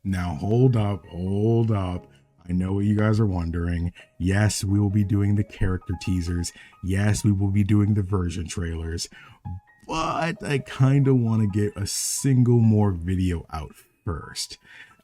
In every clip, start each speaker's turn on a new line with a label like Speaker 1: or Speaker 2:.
Speaker 1: Now hold up. I know what you guys are wondering. Yes, we will be doing the character teasers. Yes, we will be doing the version trailers. But I kind of want to get a single more video out first.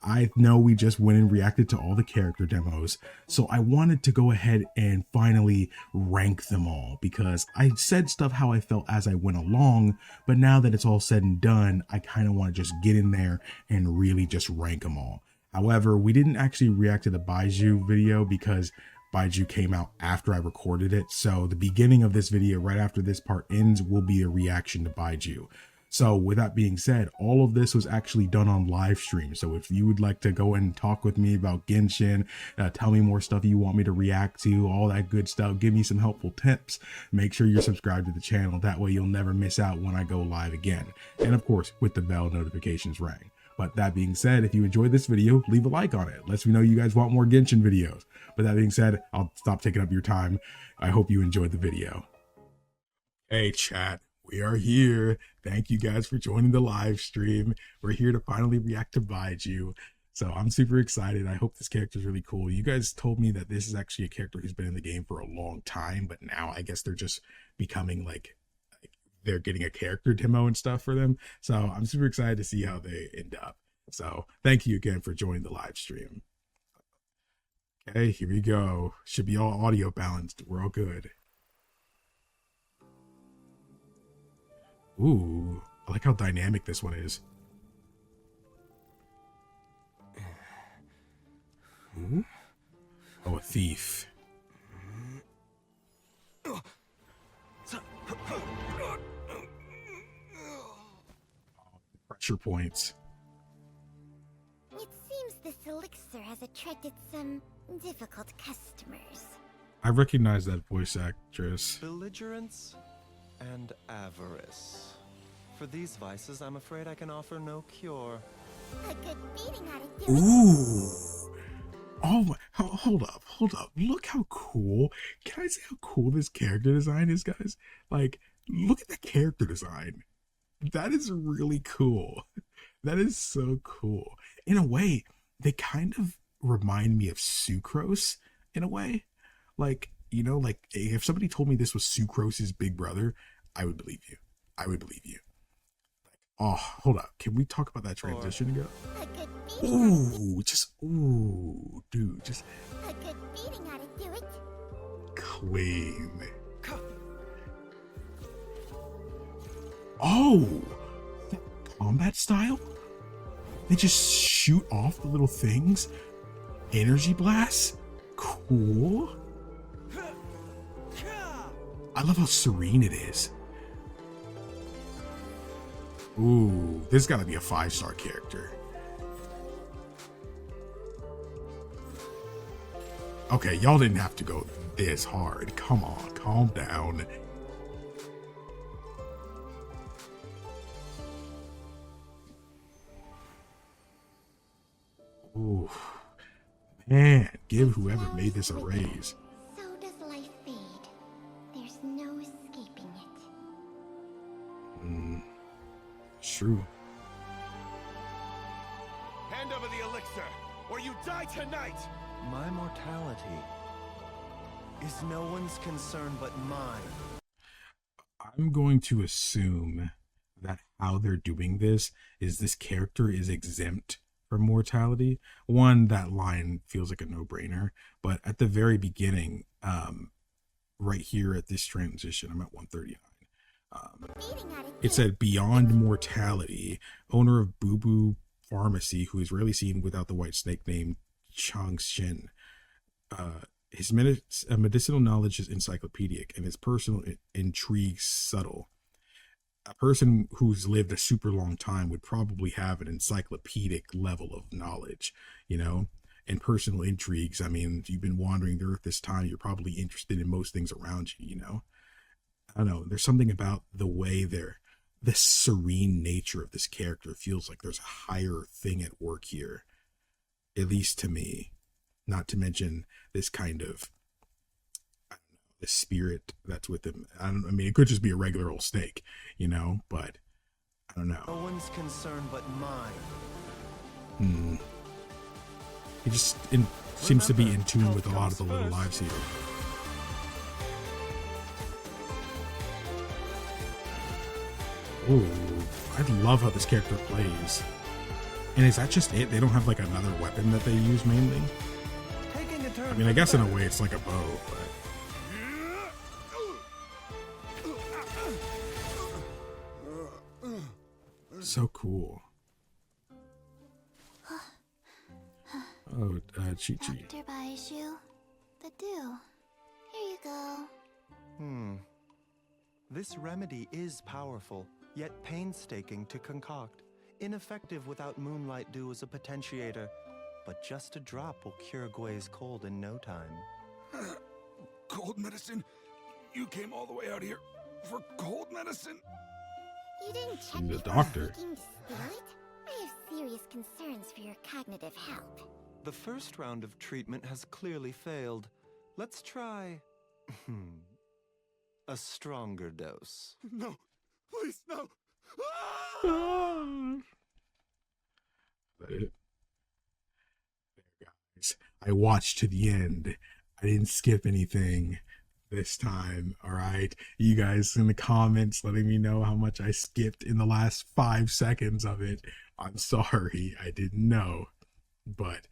Speaker 1: I know we just went and reacted to all the character demos, so I wanted to go ahead and finally rank them all, because I said stuff how I felt as I went along, but now that it's all said and done, I kind of want to just get in there and really just rank them all. However, we didn't actually react to the Baiju video because Baiju came out after I recorded it, so the beginning of this video, right after this part ends, will be a reaction to Baiju. So with that being said, all of this was actually done on live stream. So if you would like to go and talk with me about Genshin, tell me more stuff you want me to react to, all that good stuff, give me some helpful tips, make sure you're subscribed to the channel. That way you'll never miss out when I go live again. And of course, with the bell notifications rang. But that being said, if you enjoyed this video, leave a like on it. Lets me know you guys want more Genshin videos. But that being said, I'll stop taking up your time. I hope you enjoyed the video. Hey chat, we are here. Thank you guys for joining the live stream. We're here to finally react to Baiju. So I'm super excited. I hope this character is really cool. You guys told me that this is actually a character who's been in the game for a long time, but now I guess they're just becoming like they're getting a character demo and stuff for them. So I'm super excited to see how they end up. So thank you again for joining the live stream. Okay, here we go. Should be all audio balanced. We're all good. Ooh, I like how dynamic this one is. Oh, a thief. Pressure points.
Speaker 2: It seems this elixir has attracted some difficult customers.
Speaker 1: I recognize that voice actress.
Speaker 3: Belligerence and avarice. For these vices, I'm afraid I can offer no cure.
Speaker 2: A good beating ought to do it.
Speaker 1: Ooh. Oh my, hold up. Look how cool. Can I say how cool this character design is, guys? Like, look at the character design. That is really cool. That is so cool. In a way, they kind of remind me of Sucrose in a way. Like, you know, like if somebody told me this was Sucrose's big brother, I would believe you. I would believe you. Like, oh, hold up. Can we talk about that transition again? Ooh, dude, just
Speaker 2: a good beating ought to do it.
Speaker 1: Clean. Oh, that combat style? They just shoot off the little things. Energy blasts? Cool. I love how serene it is. Ooh, this has got to be a 5-star character. Okay, y'all didn't have to go this hard. Come on, calm down. Ooh, man, give whoever made this a raise.
Speaker 2: So does life fade. There's no escaping it.
Speaker 1: It's true.
Speaker 4: Hand over the elixir, or you die tonight!
Speaker 3: My mortality is no one's concern but mine.
Speaker 1: I'm going to assume that how they're doing this is this character is exempt from mortality. One, that line feels like a no-brainer, but at the very beginning, right here at this transition, I'm at 139. It said beyond mortality, owner of Boo Boo Pharmacy, who is rarely seen without the white snake named Chang Shin. His medicinal knowledge is encyclopedic and his personal intrigue subtle. A person who's lived a super long time would probably have an encyclopedic level of knowledge, you know, and personal intrigues. I mean, if you've been wandering the earth this time, you're probably interested in most things around you, you know. I don't know. There's something about the way the serene nature of this character feels like there's a higher thing at work here, at least to me. Not to mention this kind of, I don't know, the spirit that's with him. I mean, it could just be a regular old snake, you know, but I don't know.
Speaker 3: No one's concern but mine.
Speaker 1: He just seems to be in tune with a lot of the little lives here. Oh, I love how this character plays. And is that just it? They don't have like another weapon that they use mainly? I mean, I guess in a way it's like a bow, but... So cool. Oh, Chi-Chi.
Speaker 2: Dr. Baishu, the dew. Here you go.
Speaker 3: This remedy is powerful, yet painstaking to concoct. Ineffective without moonlight dew as a potentiator, but just a drop will cure Gui's cold in no time.
Speaker 4: Cold medicine? You came all the way out here for cold medicine?
Speaker 2: You didn't check
Speaker 1: The
Speaker 2: before
Speaker 1: doctor.
Speaker 2: seeking to steal it? I have serious concerns for your cognitive health.
Speaker 3: The first round of treatment has clearly failed. Let's try... a stronger dose.
Speaker 4: No, please, no.
Speaker 1: There, guys. I watched to the end. I didn't skip anything this time. All right, you guys in the comments letting me know how much I skipped in the last 5 seconds of it. I'm sorry, I didn't know, but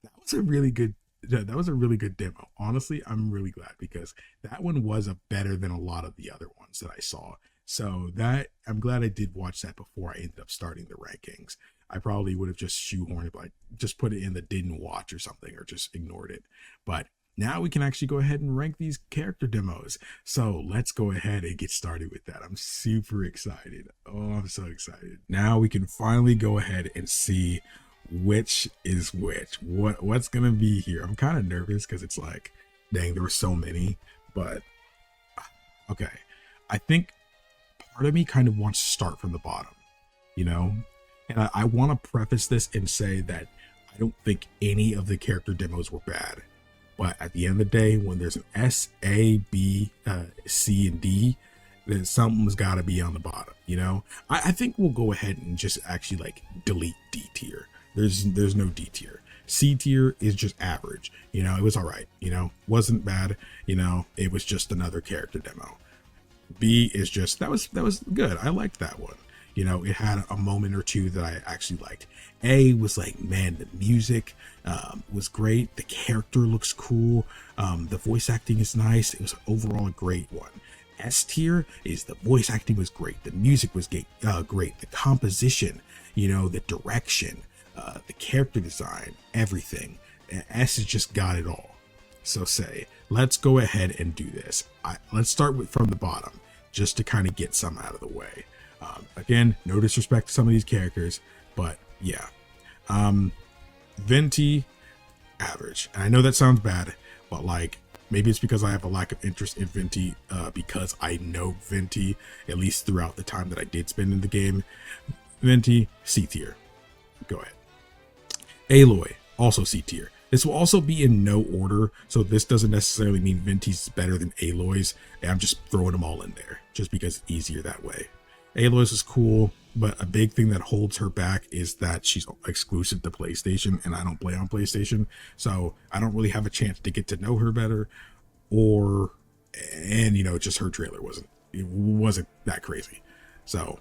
Speaker 1: that was a really good demo. Honestly, I'm really glad because that one was better than a lot of the other ones that I saw. So that I'm glad I did watch that before I ended up starting the rankings. I probably would have just shoehorned it, like just put it in the didn't watch or something, or just ignored it. But now we can actually go ahead and rank these character demos. So let's go ahead and get started with that. I'm super excited. Oh, I'm so excited. Now we can finally go ahead and see which is which. What's gonna be here. I'm kind of nervous because it's like, dang, there were so many. But okay, I think part of me kind of wants to start from the bottom, you know? And I want to preface this and say that I don't think any of the character demos were bad. But at the end of the day, when there's an S, A, B, C, and D, then something's got to be on the bottom, you know? I think we'll go ahead and just actually like delete D tier. There's no D tier. C tier is just average, you know? It was all right, you know? Wasn't bad, you know? It was just another character demo. B is just, that was good. I liked that one. You know, it had a moment or two that I actually liked. A was like, man, the music was great. The character looks cool. The voice acting is nice. It was overall a great one. S tier is the voice acting was great. The music was great. The composition, you know, the direction, the character design, everything. S has just got it all. So let's go ahead and do this. Let's start from the bottom just to kind of get some out of the way. Again, no disrespect to some of these characters, but yeah. Venti, average. And I know that sounds bad, but like, maybe it's because I have a lack of interest in Venti, because I know Venti, at least throughout the time that I did spend in the game. Venti, C tier. Go ahead. Aloy, also C tier. This will also be in no order, so this doesn't necessarily mean Venti's better than Aloy's. I'm just throwing them all in there, just because it's easier that way. Aloy's is cool, but a big thing that holds her back is that she's exclusive to PlayStation, and I don't play on PlayStation, so I don't really have a chance to get to know her better, and you know, just her trailer wasn't that crazy. So,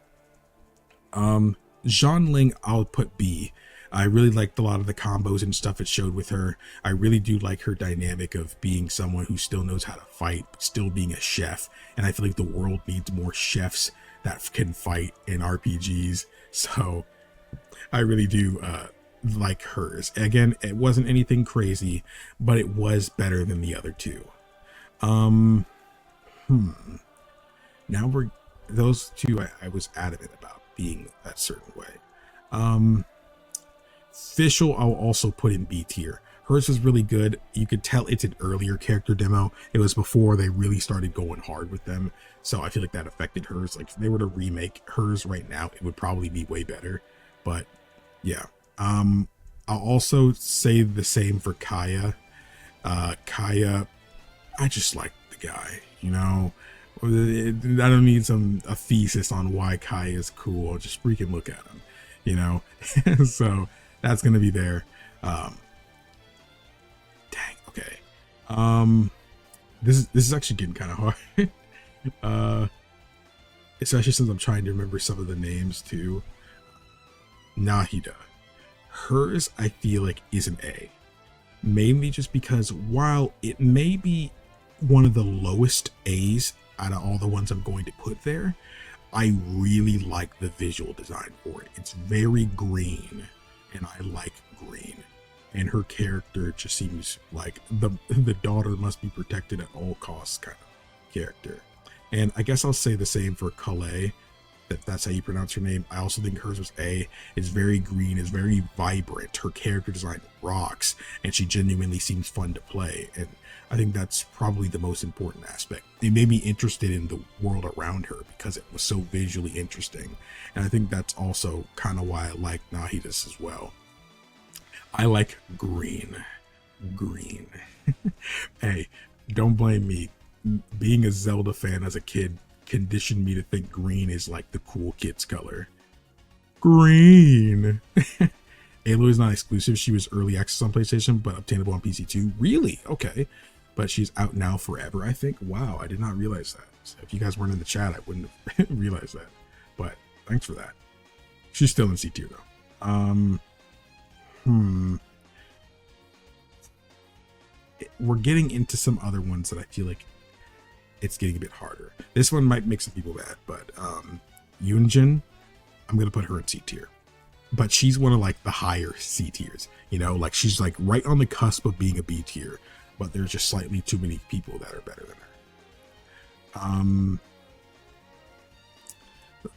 Speaker 1: Xianling, I'll put B. I really liked a lot of the combos and stuff it showed with her. I really do like her dynamic of being someone who still knows how to fight, but still being a chef. And I feel like the world needs more chefs that can fight in RPGs. So I really do like hers. Again, it wasn't anything crazy, but it was better than the other two. Now those two I was adamant about being that certain way. Fischl, I'll also put in B tier. Hers was really good. You could tell it's an earlier character demo. It was before they really started going hard with them. So I feel like that affected hers. Like if they were to remake hers right now, it would probably be way better. But yeah. I'll also say the same for Kaya. Kaya, I just like the guy, you know. I don't need a thesis on why Kaya is cool. Just freaking look at him, you know. So that's gonna be there. This is actually getting kind of hard. Especially since I'm trying to remember some of the names too. Nahida. Hers, I feel like, is an A. Mainly just because while it may be one of the lowest A's out of all the ones I'm going to put there, I really like the visual design for it. It's very green, and I like green. And her character just seems like the daughter must be protected at all costs kind of character. And I guess I'll say the same for Calais, if that's how you pronounce her name. I also think hers was A. It's very green, it's very vibrant. Her character design rocks, and she genuinely seems fun to play. And I think that's probably the most important aspect. It made me interested in the world around her because it was so visually interesting. And I think that's also kind of why I like Nahida's as well. I like green. Green. Hey, don't blame me. Being a Zelda fan as a kid conditioned me to think green is like the cool kids color. Green. Aloy is not exclusive. She was early access on PlayStation, but obtainable on PC too. Really? Okay. But she's out now forever, I think. Wow, I did not realize that. So if you guys weren't in the chat, I wouldn't have realized that. But thanks for that. She's still in C tier though. We're getting into some other ones that I feel like it's getting a bit harder. This one might make some people mad, but Yunjin, I'm gonna put her in C tier. But she's one of like the higher C tiers, you know, like she's like right on the cusp of being a B tier, but there's just slightly too many people that are better than her. I'm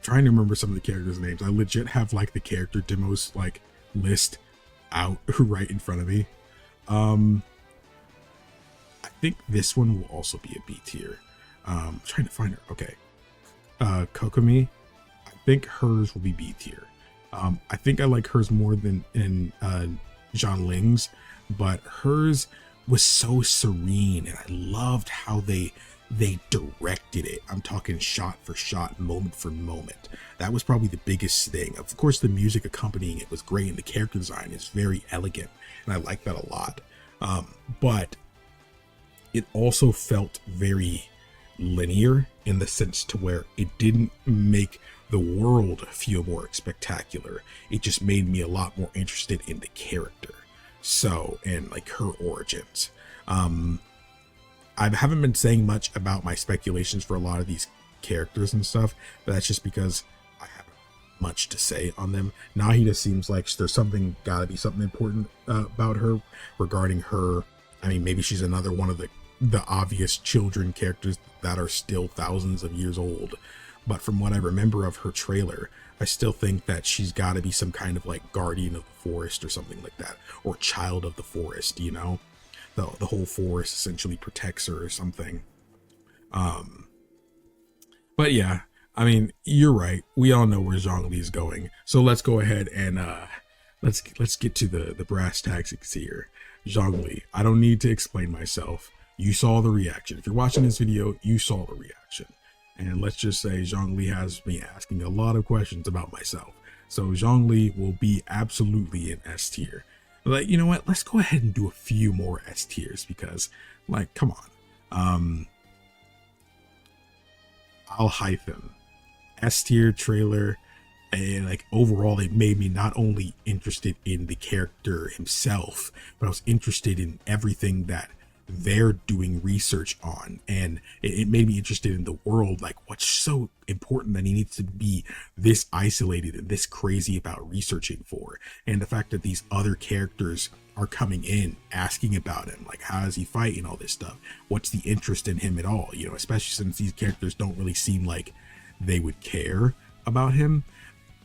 Speaker 1: trying to remember some of the characters' names. I legit have like the character demos like list out right in front of me. I think this one will also be a B tier. I'm trying to find her. Okay. Kokomi, I think hers will be B tier. I think I like hers more than in Zhangling's, but hers was so serene, and I loved how they directed it. I'm talking shot for shot, moment for moment. That was probably the biggest thing. Of course, the music accompanying it was great, and the character design is very elegant, and I like that a lot. But it also felt very linear in the sense to where it didn't make the world feel more spectacular. It just made me a lot more interested in the character. So, and like her origins. I haven't been saying much about my speculations for a lot of these characters and stuff, but that's just because I haven't much to say on them. Nahida seems like there's gotta be something important about her regarding her. I mean, maybe she's another one of the obvious children characters that are still thousands of years old. But from what I remember of her trailer, I still think that she's got to be some kind of like guardian of the forest or something like that, or child of the forest, you know? The whole forest essentially protects her or something. But yeah, I mean, you're right. We all know where Zhongli is going. So let's go ahead and let's get to the brass tacks here. Zhongli, I don't need to explain myself. You saw the reaction. If you're watching this video, you saw the reaction. And let's just say Zhongli has me asking a lot of questions about myself. So Zhongli will be absolutely in S tier. But you know what? Let's go ahead and do a few more S tiers because, like, come on. I'll hype him. S tier trailer. And like overall, it made me not only interested in the character himself, but I was interested in everything that they're doing research on, and it made me interested in the world. Like, what's so important that he needs to be this isolated and this crazy about researching for? And the fact that these other characters are coming in asking about him, like, how does he fight and all this stuff? What's the interest in him at all? You know, especially since these characters don't really seem like they would care about him.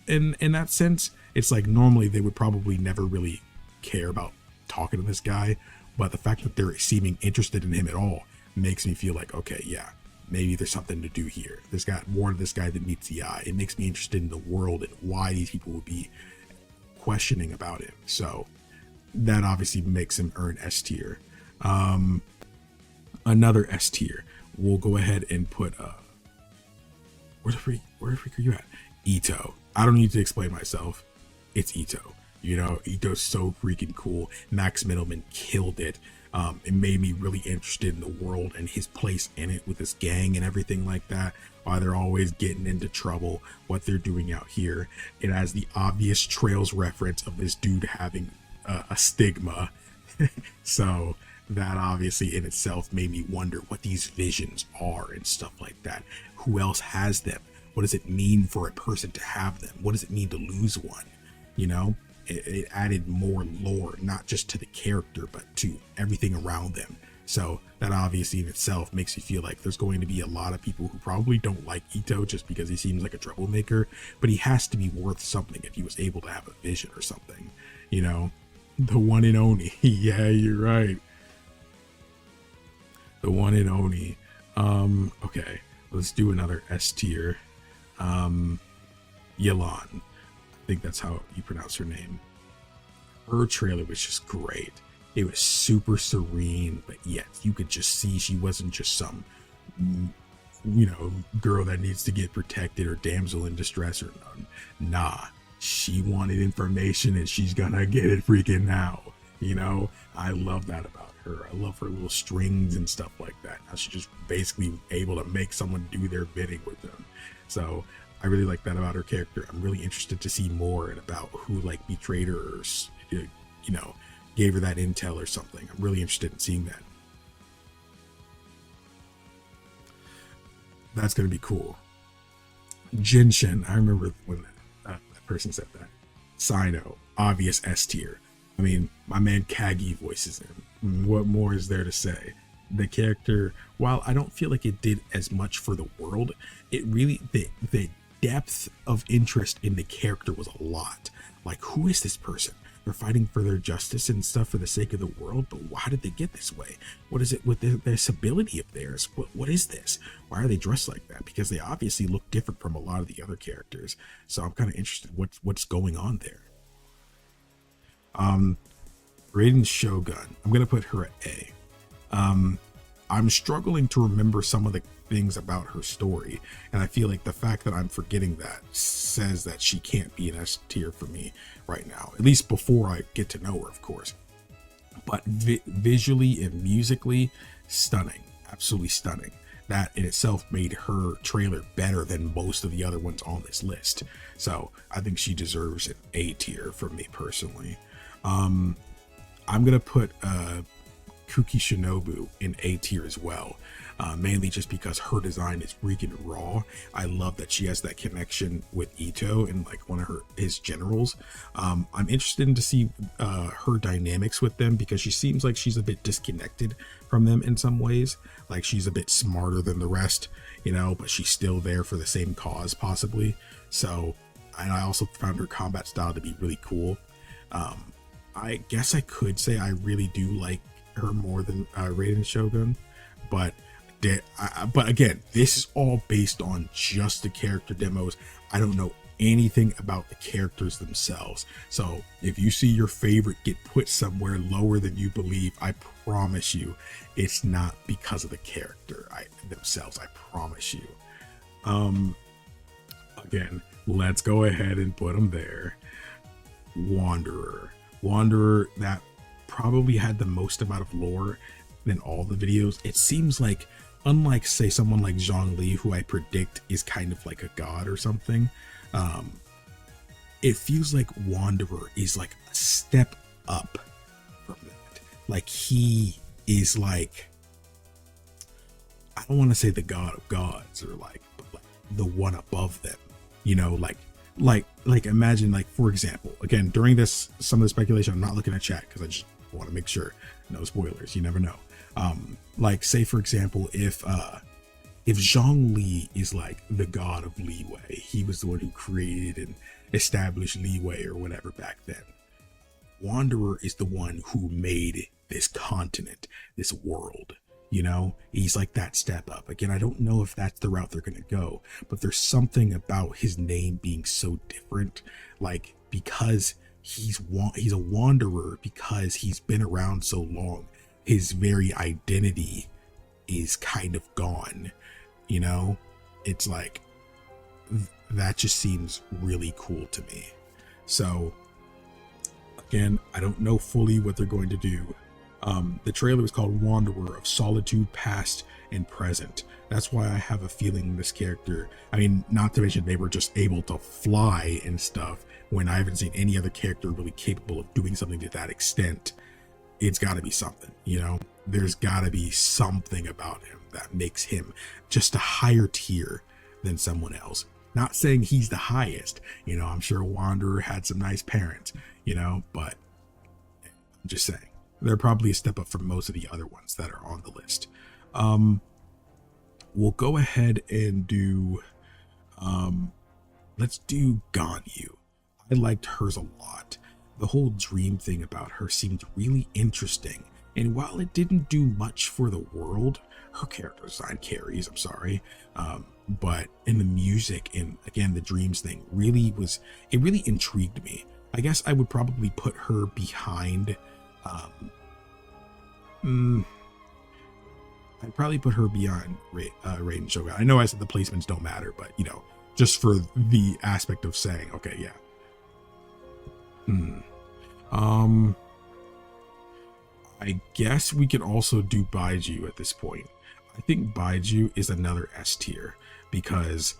Speaker 1: In that sense, it's like normally they would probably never really care about talking to this guy. But the fact that they're seeming interested in him at all makes me feel like, okay, yeah, maybe there's something to do here. There's got more to this guy than meets the eye. It makes me interested in the world and why these people would be questioning about him. So that obviously makes him earn S tier. Another S tier. We'll go ahead and put where the freak are you at? Ito. I don't need to explain myself. It's Ito. You know, Ito's so freaking cool. Max Middleman killed it. It made me really interested in the world and his place in it with his gang and everything like that. Why they're always getting into trouble, what they're doing out here. It has the obvious Trails reference of this dude having a stigma. So that obviously in itself made me wonder what these visions are and stuff like that. Who else has them? What does it mean for a person to have them? What does it mean to lose one? You know, it added more lore, not just to the character, but to everything around them. So that obviously in itself makes you feel like there's going to be a lot of people who probably don't like Ito just because he seems like a troublemaker, but he has to be worth something if he was able to have a vision or something, you know? The one and only. Yeah, you're right. The one and only. Okay, let's do another S tier. Yelan. I think that's how you pronounce her name. Her trailer was just great. It was super serene, but yet you could just see she wasn't just some, you know, girl that needs to get protected or damsel in distress or none. Nah, she wanted information and she's gonna get it freaking now. You know, I love that about her. I love her little strings and stuff like that. Now she's just basically able to make someone do their bidding with them. So I really like that about her character. I'm really interested to see more and about who like betrayed her or, you know, gave her that intel or something. I'm really interested in seeing that. That's going to be cool. Genshin, I remember when that person said that. Sino, obvious S tier. I mean, my man Kagi voices him. What more is there to say? The character, while I don't feel like it did as much for the world, it really, the depth of interest in the character was a lot. Like, who is this person? They're fighting for their justice and stuff for the sake of the world, but why did they get this way? What is it with this ability of theirs? What is this? Why are they dressed like that? Because they obviously look different from a lot of the other characters. So I'm kind of interested what's going on there. Raiden Shogun, I'm gonna put her at A. I'm struggling to remember some of the things about her story, and I feel like the fact that I'm forgetting that says that she can't be an S tier for me right now, at least before I get to know her, of course. But visually and musically, stunning, absolutely stunning. That in itself made her trailer better than most of the other ones on this list. So I think she deserves an A tier from me personally. I'm gonna put Kuki Shinobu in A tier as well, mainly just because her design is freaking raw. I love that she has that connection with Ito and like one of his generals. I'm interested in to see her dynamics with them, because she seems like she's a bit disconnected from them in some ways. Like she's a bit smarter than the rest, you know, but she's still there for the same cause possibly. So, and I also found her combat style to be really cool. I guess I could say I really do like her more than Raiden Shogun, but again, this is all based on just the character demos. I don't know anything about the characters themselves. So if you see your favorite get put somewhere lower than you believe, I promise you it's not because of the character themselves. I promise you. Again, let's go ahead and put them there. Wanderer, that probably had the most amount of lore than all the videos. It seems like, unlike say someone like Zhongli, who I predict is kind of like a god or something, it feels like Wanderer is like a step up from that. Like he is like, I don't want to say the god of gods or like, but like the one above them, you know, like imagine, like, for example, again, during some of the speculation, I'm not looking at chat because I just want to make sure, no spoilers, you never know. Like say for example, if Zhongli is like the god of leeway, he was the one who created and established leeway or whatever back then. Wanderer is the one who made this continent, this world. You know, he's like that step up. Again, I don't know if that's the route they're going to go, but there's something about his name being so different, like because he's a wanderer because he's been around so long. His very identity is kind of gone, you know? It's like, that just seems really cool to me. So Again, I don't know fully what they're going to do. The trailer was called Wanderer of Solitude Past and Present. That's why I have a feeling this character, I mean, not to mention they were just able to fly and stuff when I haven't seen any other character really capable of doing something to that extent. It's got to be something, you know? There's got to be something about him that makes him just a higher tier than someone else. Not saying he's the highest, you know, I'm sure Wanderer had some nice parents, you know, but I'm just saying. They're probably a step up from most of the other ones that are on the list. We'll go ahead and do, let's do Ganyu. I liked hers a lot. The whole dream thing about her seemed really interesting. And while it didn't do much for the world, her character design carries, I'm sorry. But in the music and again, the dreams thing it really intrigued me. I guess I would probably put her behind, I'd probably put her beyond Raiden Shogun. I know I said the placements don't matter, but you know, just for the aspect of saying, okay, yeah. I guess we could also do Baiju at this point. I think Baiju is another S tier because,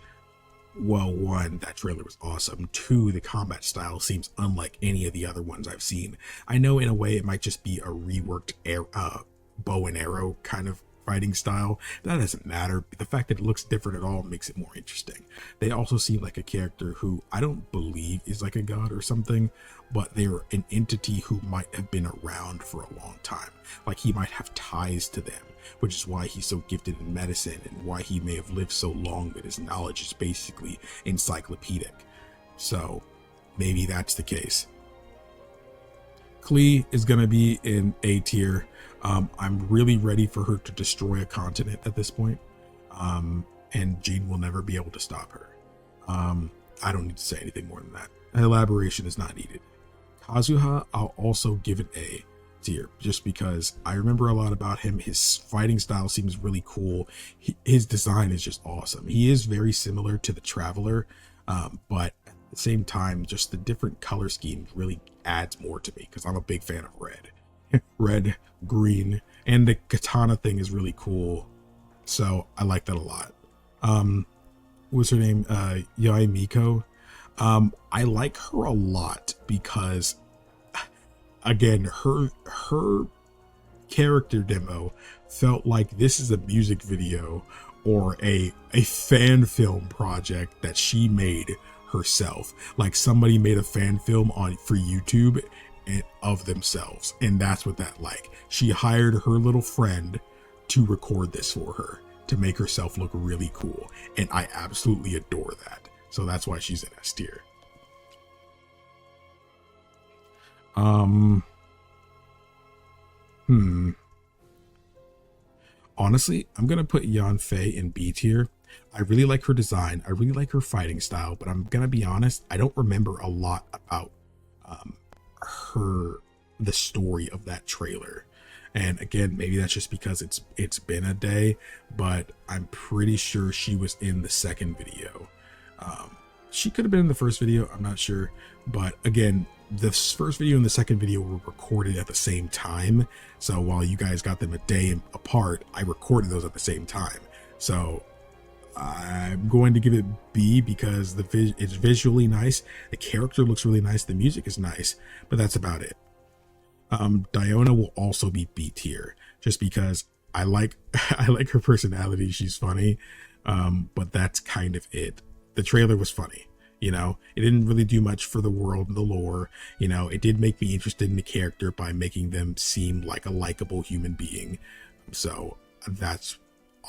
Speaker 1: well, one, that trailer was awesome. Two, the combat style seems unlike any of the other ones I've seen. I know in a way it might just be a reworked bow and arrow kind of fighting style. That doesn't matter. The fact that it looks different at all makes it more interesting. They also seem like a character who I don't believe is like a god or something, but they're an entity who might have been around for a long time. Like he might have ties to them, which is why he's so gifted in medicine and why he may have lived so long that his knowledge is basically encyclopedic. So maybe that's the case. Klee is going to be in A tier. I'm really ready for her to destroy a continent at this point. And Jean will never be able to stop her. I don't need to say anything more than that. Elaboration is not needed. Kazuha, I'll also give an A tier just because I remember a lot about him. His fighting style seems really cool. His design is just awesome. He is very similar to the Traveler, but at the same time, just the different color scheme really adds more to me because I'm a big fan of red. Red, green, and the katana thing is really cool. So I like that a lot. What's her name? Yai Miko. I like her a lot because again, her character demo felt like this is a music video or a fan film project that she made herself. Like somebody made a fan film for YouTube and of themselves, and that's what that like. She hired her little friend to record this for her to make herself look really cool, and I absolutely adore that. So that's why she's in S tier. Honestly, I'm gonna put Yanfei in B tier. I really like her design. I really like her fighting style, but I'm gonna be honest, I don't remember a lot about the story of that trailer. And again, maybe that's just because it's been a day, but I'm pretty sure she was in the second video. She could have been in the first video, I'm not sure, but again, the first video and the second video were recorded at the same time. So while you guys got them a day apart, I recorded those at the same time. So I'm going to give it B because it's visually nice. The character looks really nice. The music is nice, but that's about it. Diona will also be B tier just because I like her personality. She's funny, but that's kind of it. The trailer was funny. You know, it didn't really do much for the world and the lore. You know, it did make me interested in the character by making them seem like a likable human being. So that's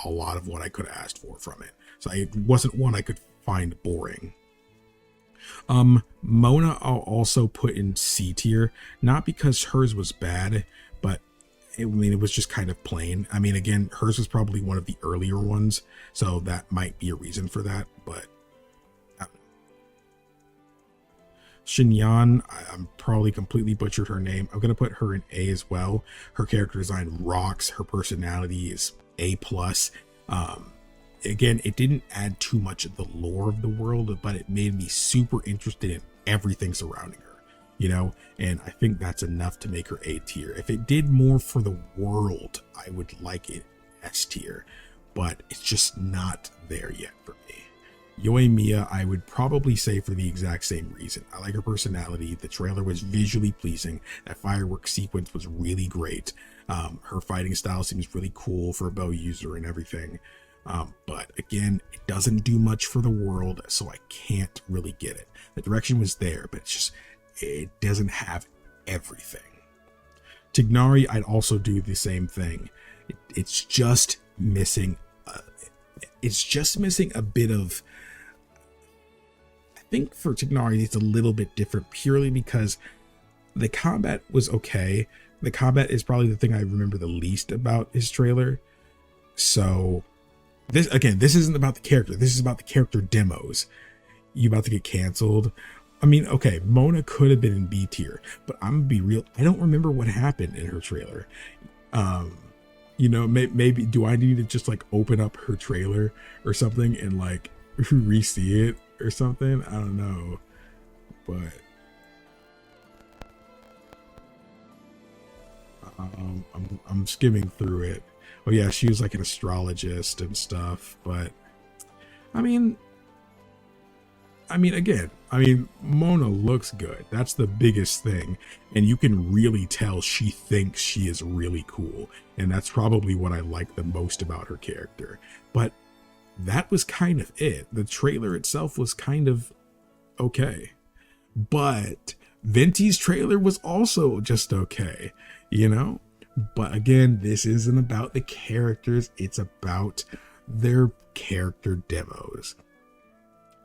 Speaker 1: a lot of what I could have asked for from it. So it wasn't one I could find boring. Mona I'll also put in C tier, not because hers was bad, but it was just kind of plain. I mean, again, hers was probably one of the earlier ones, so that might be a reason for that, but Shinyan, I'm probably completely butchered her name. I'm going to put her in A as well. Her character design rocks. Her personality is A+. Again, it didn't add too much of the lore of the world, but it made me super interested in everything surrounding her. you know, and I think that's enough to make her A tier. If it did more for the world, I would like it S tier, but it's just not there yet for me. Yoimiya, I would probably say for the exact same reason. I like her personality. The trailer was visually pleasing. That fireworks sequence was really great. Her fighting style seems really cool for a bow user and everything. But again, it doesn't do much for the world, so I can't really get it. The direction was there, but it doesn't have everything. Tignari, I'd also do the same thing. It's just missing a bit of. I think for Tignari it's a little bit different purely because the combat was okay. The combat is probably the thing I remember the least about his trailer. So this isn't about the character. This is about the character demos. You about to get canceled? I mean, okay, Mona could have been in B tier, but I'm gonna be real. I don't remember what happened in her trailer. You know, maybe do I need to just like open up her trailer or something and like re-see it or something? I don't know, but I'm skimming through it. Oh yeah, she was like an astrologist and stuff, but I mean, Mona looks good. That's the biggest thing. And you can really tell she thinks she is really cool. And that's probably what I like the most about her character. But that was kind of it. The trailer itself was kind of okay. But Venti's trailer was also just okay, you know? But again, this isn't about the characters. It's about their character demos.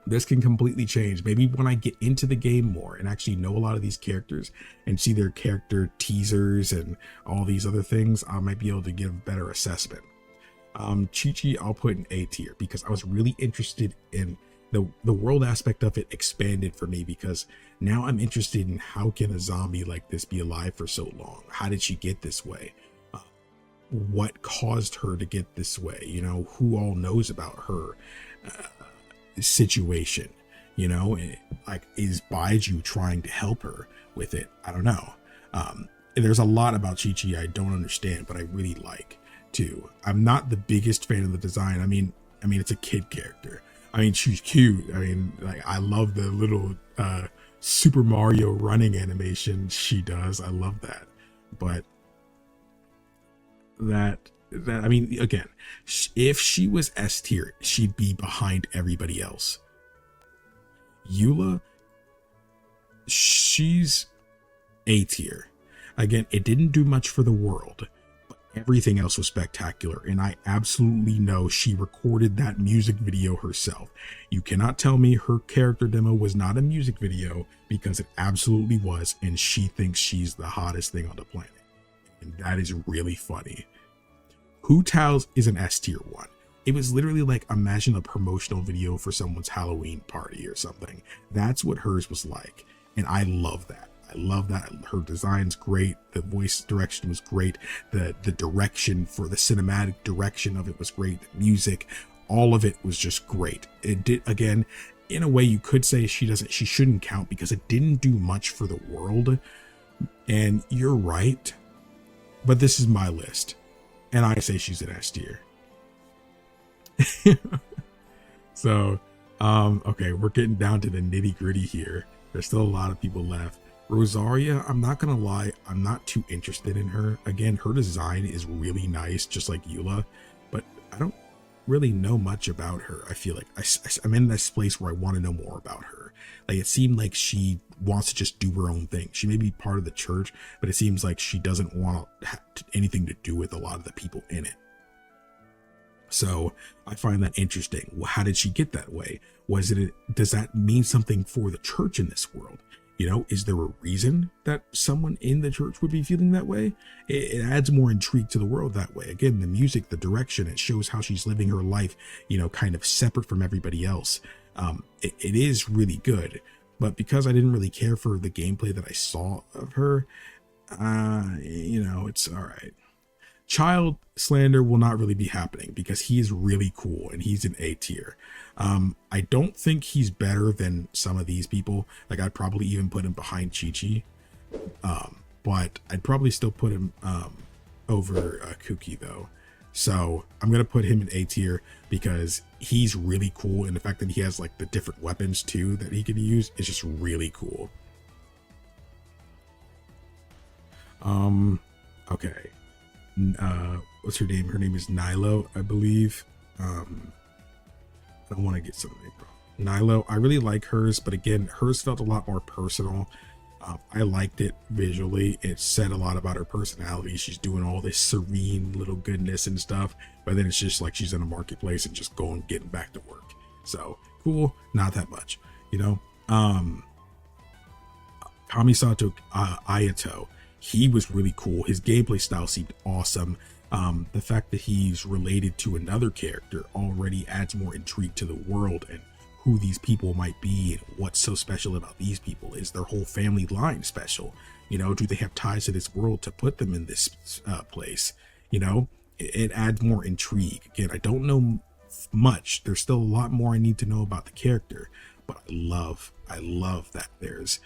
Speaker 1: This can completely change. Maybe when I get into the game more and actually know a lot of these characters and see their character teasers and all these other things, I might be able to give a better assessment. Chi-Chi, I'll put in A tier because I was really interested in the world aspect of it expanded for me because now I'm interested in how can a zombie like this be alive for so long? How did she get this way? What caused her to get this way? You know, who all knows about her situation? You know, like, is Baiju trying to help her with it? I don't know. There's a lot about Chi-Chi I don't understand, but I really like too. I'm not the biggest fan of the design. I mean, it's a kid character. I mean, she's cute. I mean, like, I love the little Super Mario running animation she does. I love that. But that I mean, again, if she was S tier, she'd be behind everybody else. Eula, she's A tier. Again, it didn't do much for the world, but everything else was spectacular, and I absolutely know she recorded that music video herself. You cannot tell me her character demo was not a music video, because it absolutely was, and she thinks she's the hottest thing on the planet. And that is really funny. Hu Tao's is an S tier one. It was literally like, imagine a promotional video for someone's Halloween party or something. That's what hers was like. And I love that. I love that. Her design's great. The voice direction was great. The direction for the cinematic direction of it was great. The music, all of it was just great. It did, again, in a way you could say she shouldn't count because it didn't do much for the world. And you're right. But this is my list. And I say she's an S tier. So, okay, we're getting down to the nitty gritty here. There's still a lot of people left. Rosaria, I'm not gonna lie, I'm not too interested in her. Again, her design is really nice, just like Eula, but I don't really know much about her. I feel like I'm in this place where I want to know more about her. Like, it seemed like she wants to just do her own thing. She may be part of the church, but it seems like she doesn't want anything to do with a lot of the people in it. So I find that interesting. Well, how did she get that way? Does that mean something for the church in this world? You know, is there a reason that someone in the church would be feeling that way? It adds more intrigue to the world that way. Again, the music, the direction, it shows how she's living her life, you know, kind of separate from everybody else. It is really good. But because I didn't really care for the gameplay that I saw of her, you know, it's all right. child slander will not really be happening because he is really cool and he's an A tier. I don't think he's better than some of these people. Like, I'd probably even put him behind Chi-Chi. But I'd probably still put him over Kuki though. So I'm gonna put him in A tier because he's really cool, and the fact that he has like the different weapons too that he can use is just really cool. Okay. What's her name? Her name is Nilo, I believe. I don't want to get something wrong. Nilo, I really like hers, but again, hers felt a lot more personal. I liked it visually. It said a lot about her personality. She's doing all this serene little goodness and stuff, but then it's just like she's in a marketplace and just getting back to work. So cool, not that much, you know. Kamisato Ayato, he was really cool. His gameplay style seemed awesome. The fact that he's related to another character already adds more intrigue to the world and who these people might be and what's so special about these people. Is their whole family line special? You know, do they have ties to this world to put them in this place? You know, it adds more intrigue. Again, I don't know much. There's still a lot more I need to know about the character, but I love that there's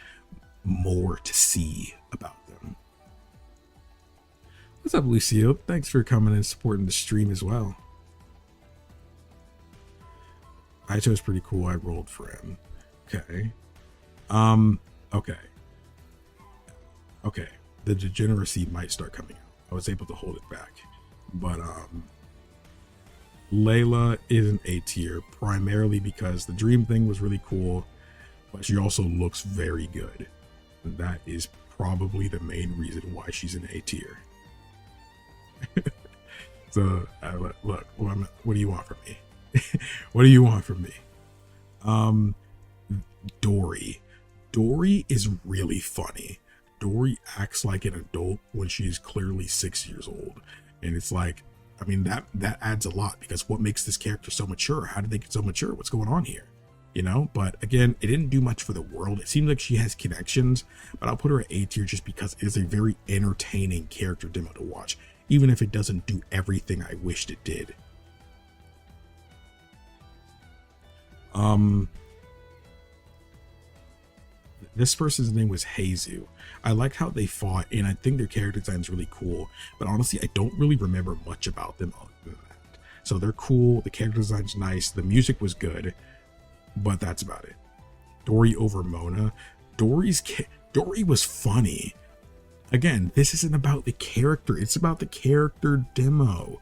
Speaker 1: more to see about them. What's up, Lucio? Thanks for coming and supporting the stream as well. Aito's pretty cool. I rolled for him. Okay. Okay. The degeneracy might start coming out. I was able to hold it back. But Layla is an A tier, primarily because the dream thing was really cool, but she also looks very good. And that is probably the main reason why she's an A tier. So look, what do you want from me? What do you want from me? Dory is really funny. Dory acts like an adult when she's clearly 6 years old, and it's like, I mean, that adds a lot, because what makes this character so mature? How did they get so mature? What's going on here? You know, but again, it didn't do much for the world. It seems like she has connections, but I'll put her at A tier just because it is a very entertaining character demo to watch, even if it doesn't do everything I wished it did. This person's name was Heizu. I liked how they fought, and I think their character design is really cool, but honestly, I don't really remember much about them other than that. So they're cool, the character design's nice, the music was good, but that's about it. Dory over Mona. Dory was funny. Again, this isn't about the character, it's about the character demo.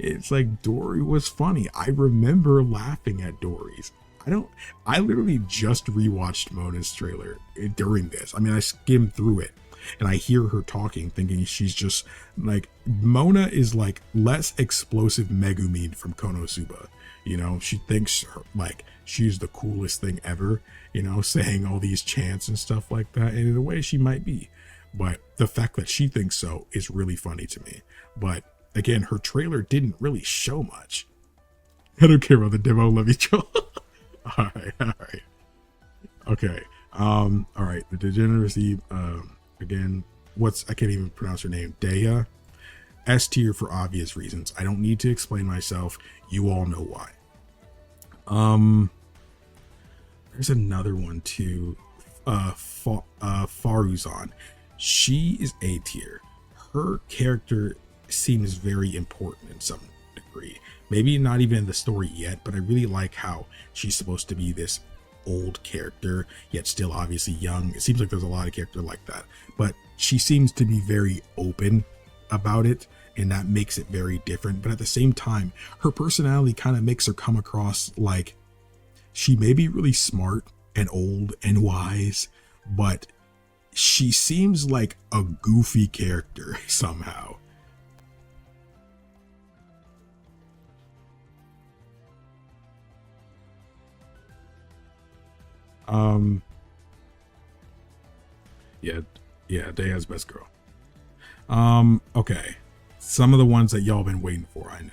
Speaker 1: It's like, Dory was funny. I remember laughing at Dory's. I literally just rewatched Mona's trailer during this. I mean, I skimmed through it and I hear her talking, thinking she's just like, Mona is like less explosive Megumin from Konosuba. You know, she thinks like she's the coolest thing ever, you know, saying all these chants and stuff like that. And in a way she might be, but the fact that she thinks so is really funny to me. But again, her trailer didn't really show much. I don't care about the demo, let me troll. all right. Okay. All right. The degeneracy, again, I can't even pronounce her name. Dea. S tier for obvious reasons. I don't need to explain myself. You all know why. There's another one too. Faruzan. She is A tier. Her character seems very important in some degree. Maybe not even in the story yet, but I really like how she's supposed to be this old character, yet still obviously young. It seems like there's a lot of characters like that, but she seems to be very open about it, and that makes it very different. But at the same time, her personality kind of makes her come across like she may be really smart and old and wise, but she seems like a goofy character somehow. Yeah, Dea's best girl. Okay. Some of the ones that y'all been waiting for, I know.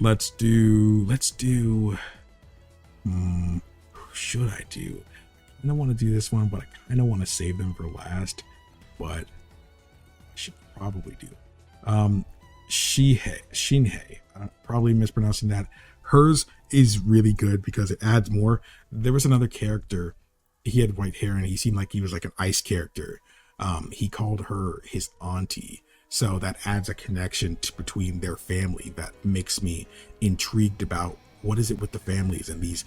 Speaker 1: Let's do, who should I do? I don't want to do this one, but I kind of want to save them for last. But should probably do. Shinhei. I'm probably mispronouncing that. Hers is really good because it adds more. There was another character. He had white hair and he seemed like he was like an ice character. He called her his auntie. So that adds a connection between their family that makes me intrigued about what is it with the families and these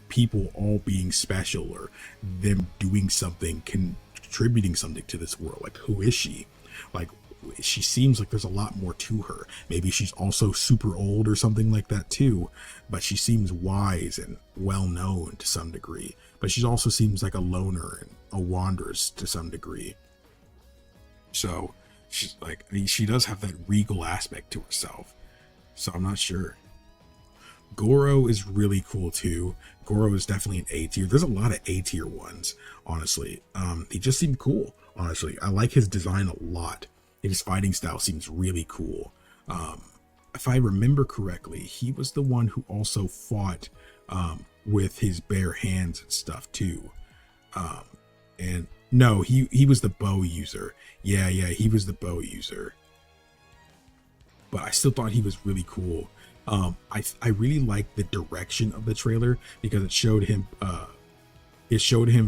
Speaker 1: people all being special, or them doing something, contributing something to this world. Like, who is she? Like, she seems like there's a lot more to her. Maybe she's also super old or something like that too, but she seems wise and well known to some degree. But she also seems like a loner and a wanderer to some degree. So she's like, I mean, she does have that regal aspect to herself. So I'm not sure. Goro is really cool too. Goro is definitely an A tier. There's a lot of A tier ones, honestly. He just seemed cool, honestly. I like his design a lot. His fighting style seems really cool. If I remember correctly, he was the one who also fought with his bare hands and stuff too. And no, he was the bow user. Yeah, he was the bow user. But I still thought he was really cool. I really liked the direction of the trailer because it showed him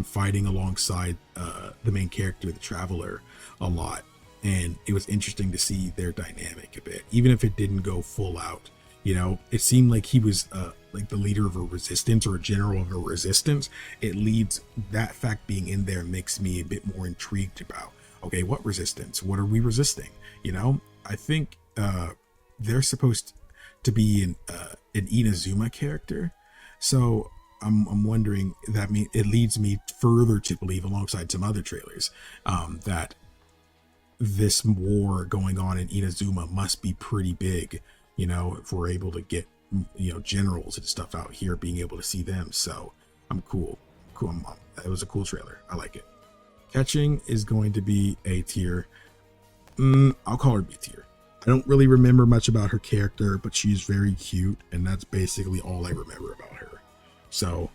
Speaker 1: fighting alongside the main character, the Traveler, a lot. And it was interesting to see their dynamic a bit, even if it didn't go full out. You know, it seemed like he was like the leader of a resistance or a general of a resistance. It leads, that fact being in there makes me a bit more intrigued about, okay, what resistance? What are we resisting? You know, I think they're supposed to be an Inazuma character. So I'm wondering, that it leads me further to believe, alongside some other trailers, that this war going on in Inazuma must be pretty big, you know, if we're able to get, you know, generals and stuff out here, being able to see them. So I'm cool. It was a cool trailer. I like it. Catching is going to be A tier. I'll call her B tier. I don't really remember much about her character, but she's very cute, and that's basically all I remember about her. So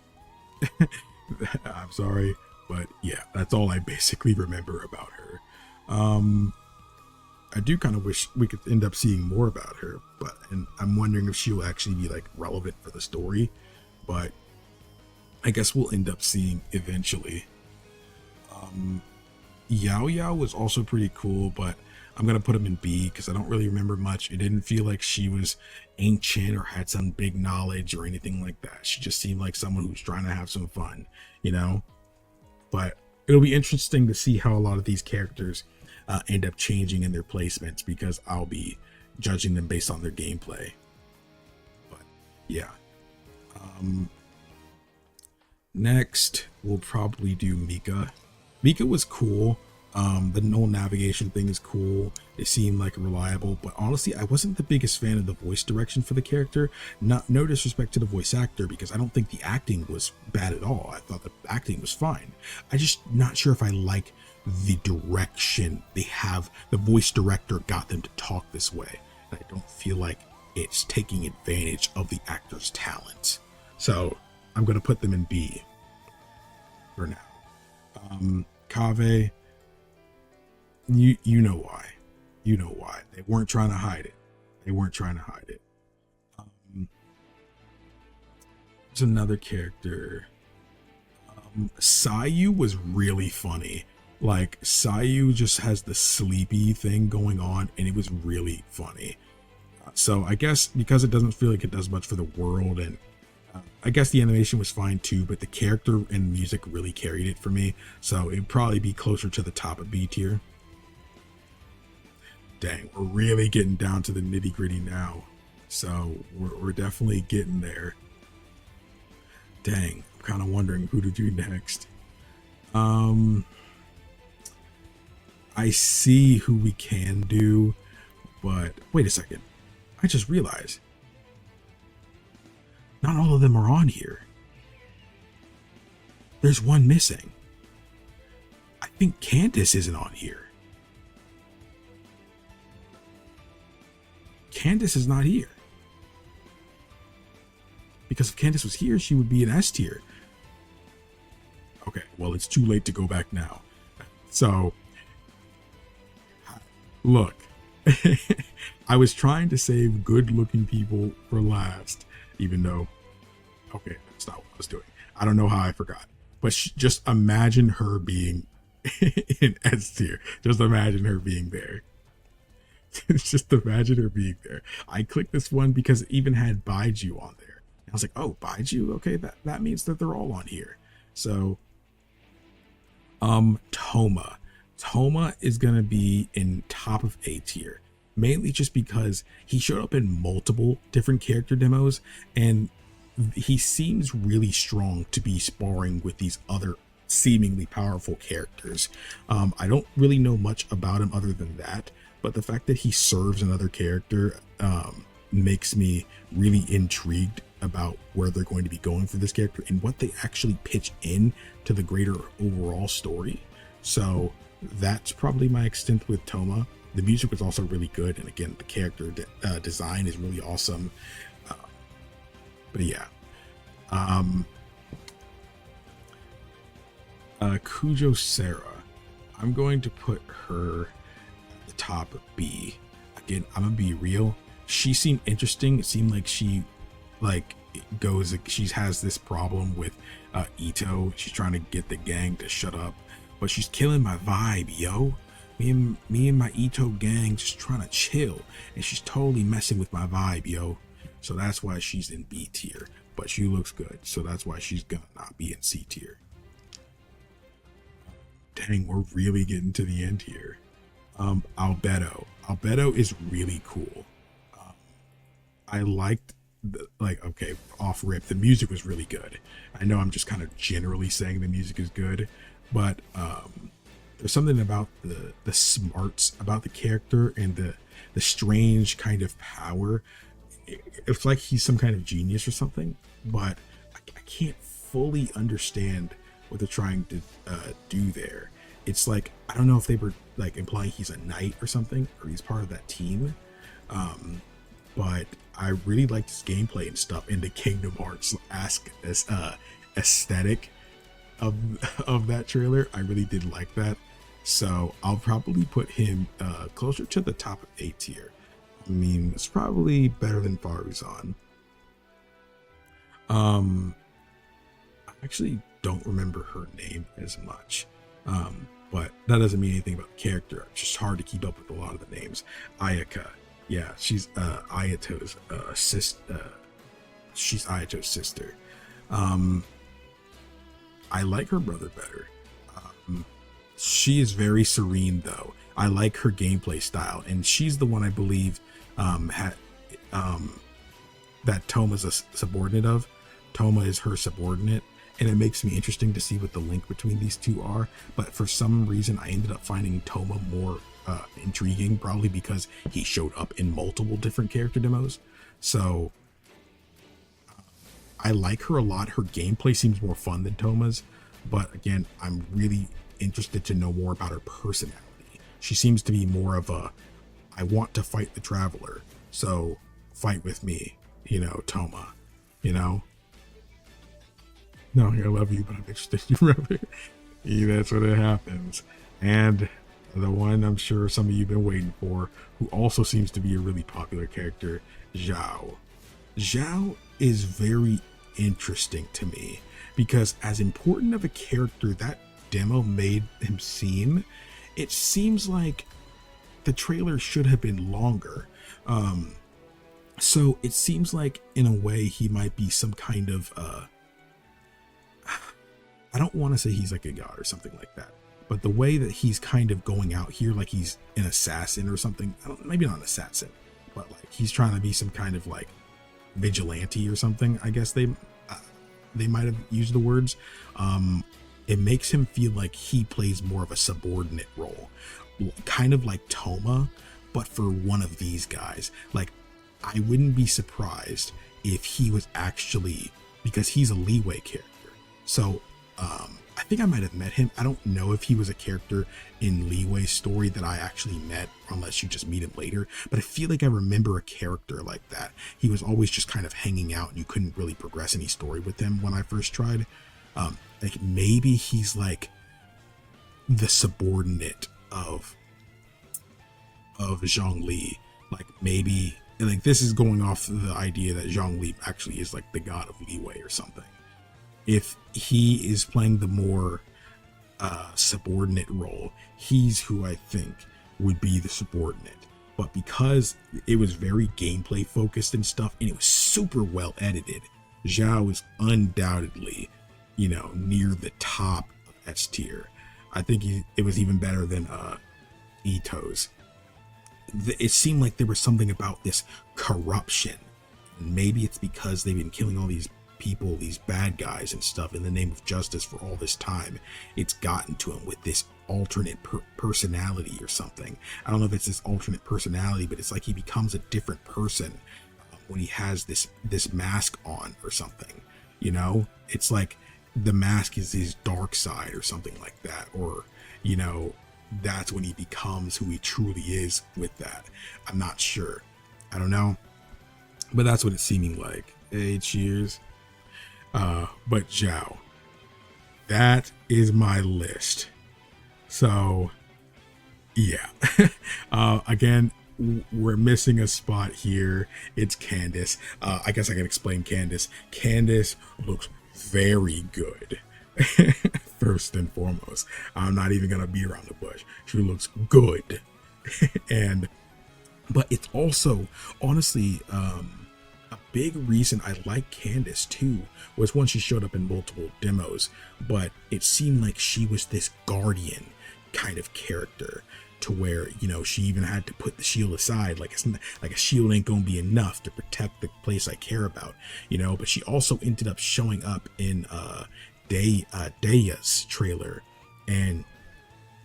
Speaker 1: I'm sorry, but yeah, that's all I basically remember about her. I do kind of wish we could end up seeing more about her, and I'm wondering if she'll actually be like relevant for the story, but I guess we'll end up seeing eventually. Yao Yao was also pretty cool, but I'm gonna put him in B because I don't really remember much. It didn't feel like she was ancient or had some big knowledge or anything like that. She just seemed like someone who's trying to have some fun, you know? But it'll be interesting to see how a lot of these characters end up changing in their placements, because I'll be judging them based on their gameplay. But yeah. Next, we'll probably do Mika. Mika was cool. The null navigation thing is cool. It seemed like reliable, but honestly, I wasn't the biggest fan of the voice direction for the character. No disrespect to the voice actor, because I don't think the acting was bad at all. I thought the acting was fine. I just not sure if I like the direction they have. The voice director got them to talk this way, and I don't feel like it's taking advantage of the actor's talent. So I'm going to put them in B for now. Kaveh, you know why. You know why. They weren't trying to hide it. There's another character. Sayu was really funny. Like, Sayu just has the sleepy thing going on, and it was really funny. So I guess because it doesn't feel like it does much for the world, and I guess the animation was fine too, but the character and music really carried it for me. So it'd probably be closer to the top of B tier. Dang, we're really getting down to the nitty gritty now. So we're definitely getting there. Dang, I'm kind of wondering who to do next. I see who we can do, but wait a second. I just realized not all of them are on here. There's one missing. I think Candace isn't on here. Candace is not here. Because if Candace was here, she would be an S tier. Okay, well, it's too late to go back now. So, Look, I was trying to save good-looking people for last, even though, okay, that's not what I was doing. I don't know how I forgot, but just imagine her being in S tier. Just imagine her being there. Just imagine her being there. I clicked this one because it even had Baiju on there. I was like, oh, Baiju? Okay, that means that they're all on here. So, Toma. Toma is going to be in top of A tier. Mainly just because he showed up in multiple different character demos, and he seems really strong to be sparring with these other seemingly powerful characters. I don't really know much about him other than that, but the fact that he serves another character makes me really intrigued about where they're going to be going for this character and what they actually pitch in to the greater overall story. So that's probably my extent with Toma. The music was also really good, and again, the character design is really awesome. But yeah, Kujo Sarah, I'm going to put her at the top of B. Again, I'm gonna be real. She seemed interesting. It seemed like she has this problem with Ito. She's trying to get the gang to shut up, but she's killing my vibe, yo. Me and my Ito gang just trying to chill, and she's totally messing with my vibe, yo. So that's why she's in B tier, but she looks good, so that's why she's gonna not be in C tier. Dang, we're really getting to the end here. Albedo. Albedo is really cool. I liked okay, off rip, the music was really good. I know I'm just kind of generally saying the music is good, but there's something about the smarts about the character and the strange kind of power. It's like he's some kind of genius or something, but I can't fully understand what they're trying to do there. It's like, I don't know if they were like implying he's a knight or something, or he's part of that team. But I really liked his gameplay and stuff in the Kingdom Hearts aesthetic of that trailer. I really did like that. So I'll probably put him closer to the top of A tier. I mean, it's probably better than Faruzan. I actually don't remember her name as much. But that doesn't mean anything about the character. It's just hard to keep up with a lot of the names. Ayaka. Yeah, she's Ayato's sister. She's Ayato's sister. I like her brother better. She is very serene though. I like her gameplay style, and she's the one I believe that Toma's a subordinate of. Toma is her subordinate, and it makes me interesting to see what the link between these two are. But for some reason, I ended up finding Toma more intriguing, probably because he showed up in multiple different character demos. So I like her a lot. Her gameplay seems more fun than Toma's, but again, I'm really interested to know more about her personality. She seems to be more of a, I want to fight the Traveler, so fight with me, Toma, No, I love you, but I'm interested in you, brother. Yeah, that's what it happens. And the one I'm sure some of you have been waiting for, who also seems to be a really popular character, Zhao. Zhao is very interesting to me because as important of a character that demo made him seem, it seems like the trailer should have been longer. So it seems like in a way he might be some kind of I don't want to say he's like a god or something like that, but the way that he's kind of going out here, like he's an assassin or something. Maybe not an assassin, but like he's trying to be some kind of like vigilante or something. I guess they might have used the words. It makes him feel like he plays more of a subordinate role, kind of like Toma, but for one of these guys. Like, I wouldn't be surprised if he was actually, because he's a Leeway character. So I think I might have met him. I don't know if he was a character in Leeway's story that I actually met, unless you just meet him later. But I feel like I remember a character like that. He was always just kind of hanging out, and you couldn't really progress any story with him when I first tried. Like maybe he's like the subordinate of of Zhongli. Like maybe like this is going off the idea that Zhongli actually is like the god of leeway or something. If he is playing the more subordinate role, he's who I think would be the subordinate. But because it was very gameplay focused and stuff, and it was super well edited, Zhao is undoubtedly, you know, near the top of S tier. I think it was even better than Ito's. It seemed like there was something about this corruption. Maybe it's because they've been killing all these people, these bad guys and stuff in the name of justice for all this time. It's gotten to him with this alternate personality or something. I don't know if it's this alternate personality, but it's like he becomes a different person when he has this mask on or something. You know, it's like the mask is his dark side or something like that, or you know, that's when he becomes who he truly is with that. I'm not sure. I don't know, but that's what it's seeming like. Hey, cheers. But Zhao, that is my list. So yeah, again, we're missing a spot here. It's Candace. I guess I can explain Candace. Candace looks very good. First and foremost, I'm not even gonna beat around the bush. She looks good. But it's also honestly a big reason I like Candace too was when she showed up in multiple demos, but it seemed like she was this guardian kind of character to where, you know, she even had to put the shield aside. Like it's not, like a shield ain't gonna be enough to protect the place I care about, you know. But she also ended up showing up in Daya's trailer, and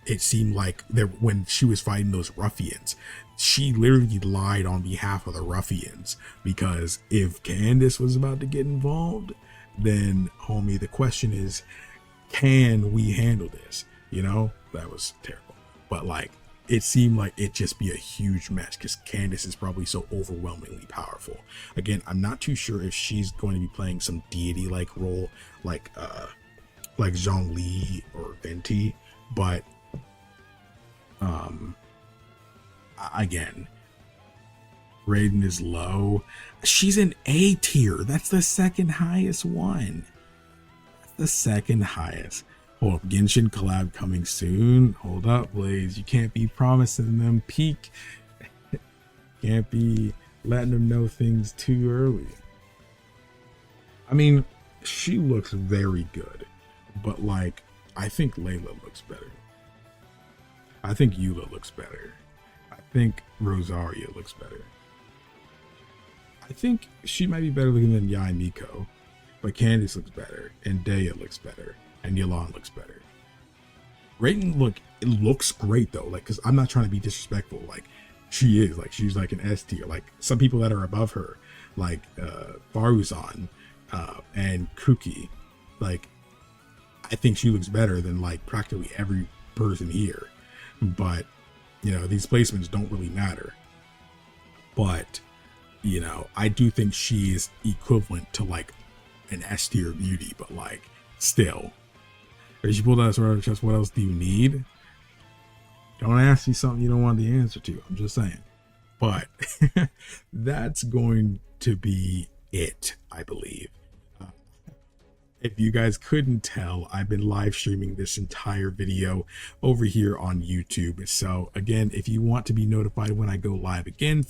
Speaker 1: it seemed like there when she was fighting those ruffians, she literally lied on behalf of the ruffians, because if Candace was about to get involved, then homie, the question is, can we handle this? You know, that was terrible. But like, it seemed like it'd just be a huge mess because Candace is probably so overwhelmingly powerful. Again, I'm not too sure if she's going to be playing some deity-like role like Zhongli or Venti, but again, Raiden is low. She's an A tier. That's the second highest one. That's the second highest. Hold up, Genshin collab coming soon. Hold up, Blaze. You can't be promising them peak. Can't be letting them know things too early. I mean, she looks very good, but like, I think Layla looks better. I think Eula looks better. I think Rosaria looks better. I think she might be better looking than Yai Miko, but Candice looks better, and Daya looks better, and Yelan looks better. Raiden looks great though, like, cause I'm not trying to be disrespectful, like she is, like she's like an S tier, like some people that are above her, like Faruzan and Kuki, like I think she looks better than like practically every person here. But you know, these placements don't really matter. But you know, I do think she is equivalent to like an S tier beauty, but like still, if you pull that sort of chest, what else do you need? Don't ask me something you don't want the answer to. I'm just saying. But that's going to be it, I believe. If you guys couldn't tell, I've been live streaming this entire video over here on YouTube. So again, if you want to be notified when I go live again,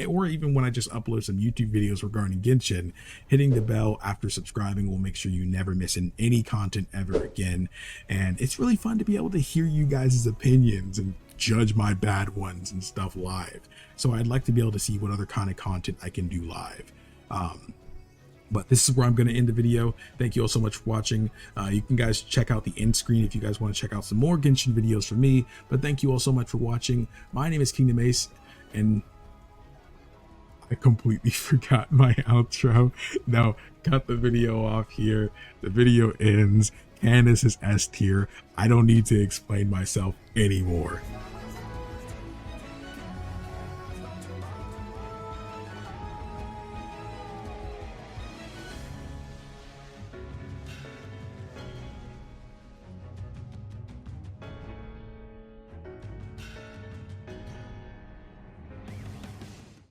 Speaker 1: or even when I just upload some YouTube videos regarding Genshin, hitting the bell after subscribing will make sure you never miss any content ever again. And it's really fun to be able to hear you guys' opinions and judge my bad ones and stuff live. So I'd like to be able to see what other kind of content I can do live. But this is where I'm going to end the video. Thank you all so much for watching. You can guys check out the end screen if you guys want to check out some more Genshin videos from me. But thank you all so much for watching. My name is KingdomAce, and I completely forgot my outro. No, cut the video off here. The video ends. Candace is S tier. I don't need to explain myself anymore.